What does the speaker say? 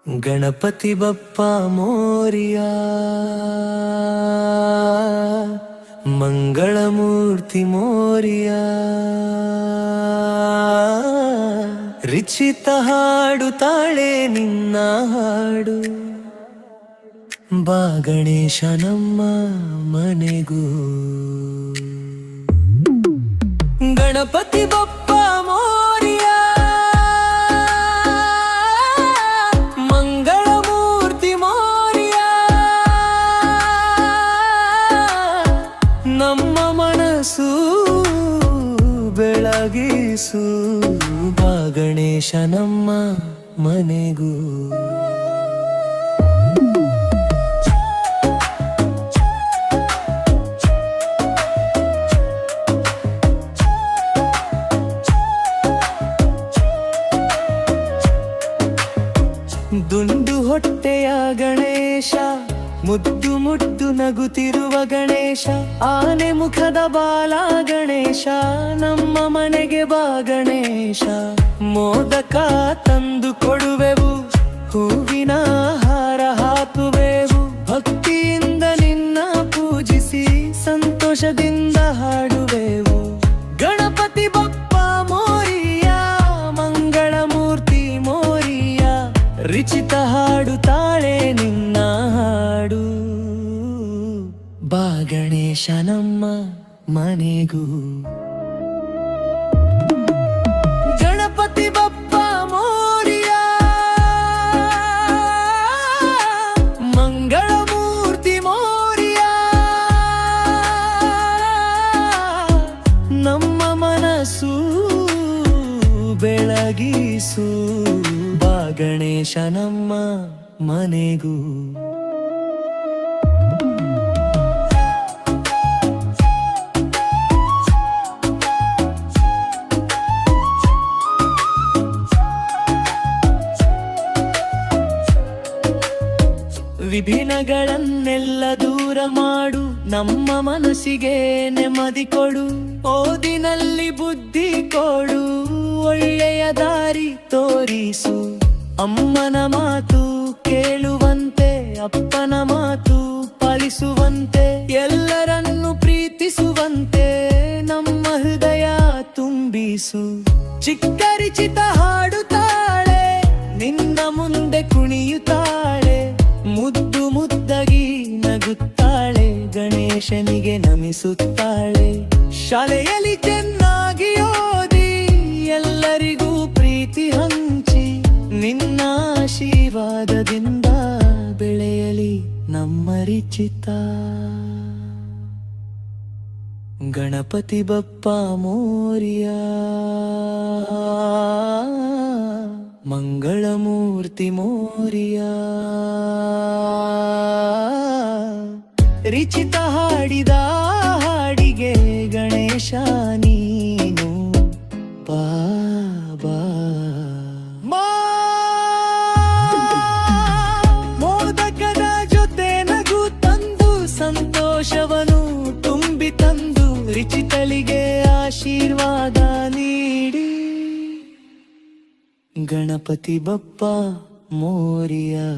ಗಣಪತಿ ಬಪ್ಪ ಮೋರಿಯಾ, ಮಂಗಳಮೂರ್ತಿ ಮೋರಿಯಾ. ರಿಚಿತ ಹಾಡುತ್ತಾಳೆ ನಿನ್ನ ಹಾಡು, ಬಾ ಗಣೇಶ ನಮ್ಮ ಮನೆಗೂ. ಗಣಪತಿ ಬಪ್ಪ ಮೋರಿಯಾ, ಮಂಗಳಮೂರ್ತಿ ಮೋರಿಯಾ. ನಮ್ಮ ಮನಸ್ಸು ಬೆಳಗಿಸು, ಬಾ ಗಣೇಶ ನಮ್ಮ ಮನೆಗೂ. ದುಂಡು ಹೊಟ್ಟೆಯ ಗಣೇಶ, ಮುದ್ದು ಮುದ್ದು ನಗುತ್ತಿರುವ ಗಣೇಶ. ಆನೆ ಮುಖದ ಬಾಲ ಗಣೇಶ, ನಮ್ಮ ಮನೆಗೆ ಬಾ ಗಣೇಶ. ಮೋದಕ ತಂದು ಕೊಡುವೆವು, ಹೂವಿನ ಹಾರ ಹಾಕುವೆವು. ಭಕ್ತಿಯಿಂದ ನಿನ್ನ ಪೂಜಿಸಿ ಸಂತೋಷದಿಂದ ಹಾಡುವೆವು. ಗಣಪತಿ ಬಪ್ಪ ಮೋರಿಯಾ, ಮಂಗಳಮೂರ್ತಿ ಮೋರಿಯಾ. ರಿಚಿತ ಹಾಡುತ್ತಾಳೆ ನಿನ್ನ ಹಾಡು, ಬಾ ಗಣೇಶ ನಮ್ಮ ಮನೆಗೂ. ಗಣಪತಿ ಬಪ್ಪ ಮೋರಿಯಾ, ಮಂಗಳಮೂರ್ತಿ ಮೋರಿಯಾ. ನಮ್ಮ ಮನಸ್ಸು ಬೆಳಗಿಸು, ಬಾ ಗಣೇಶ ನಮ್ಮ ಮನೆಗೂ. ವಿಭಿನ್ನಗಳನ್ನೆಲ್ಲ ದೂರ ಮಾಡು, ನಮ್ಮ ಮನಸ್ಸಿಗೆ ನೆಮ್ಮದಿ ಕೊಡು. ಓದಿನಲ್ಲಿ ಬುದ್ಧಿ ಕೊಡು, ಒಳ್ಳೆಯ ದಾರಿ ತೋರಿಸು. ಅಮ್ಮನ ಮಾತು ಕೇಳುವಂತೆ, ಅಪ್ಪನ ಮಾತು ಪಾಲಿಸುವಂತೆ. ಎಲ್ಲರನ್ನು ಪ್ರೀತಿಸುವಂತೆ ನಮ್ಮ ಹೃದಯ ತುಂಬಿಸು. ಚಿಕ್ಕ ರಿಚಿತ ಹಾಡುತ್ತಾಳೆ, ನಿನ್ನ ಮುಂದೆ ಕುಣಿಯುತ್ತಾಳೆ. ಮುದ್ದು ಮುದ್ದಾಗಿ ನಗುತ್ತಾಳೆ, ಗಣೇಶನಿಗೆ ನಮಿಸುತ್ತಾಳೆ. ಶಾಲೆಯಲ್ಲಿ ಚೆನ್ನಾಗಿ ಓದಿ, ಎಲ್ಲರಿಗೂ ಪ್ರೀತಿ ಹಂಚಿ. ನಿನ್ನ ಆಶೀರ್ವಾದದಿಂದ ಬೆಳೆಯಲಿ ನಮ್ಮ ರಿಚಿತ. ಗಣಪತಿ ಬಪ್ಪ ಮೋರಿಯಾ, ಮಂಗಳಮೂರ್ತಿ ಮೋರಿಯಾ. ರಿಚಿತ ಹಾಡಿದ ಹಾಡಿಗೆ ಗಣೇಶ ನೀನು ಬಾಬಾ. ಮೋದಕದ ಜೊತೆ ನಗು ತಂದು, ಸಂತೋಷವನು ತುಂಬಿ ತಂದು. ರಿಚಿತಳಿಗೆ ಆಶೀರ್ವಾದ ನೀಡಿ, ಗಣಪತಿ ಬಪ್ಪ ಮೋರಿಯಾ.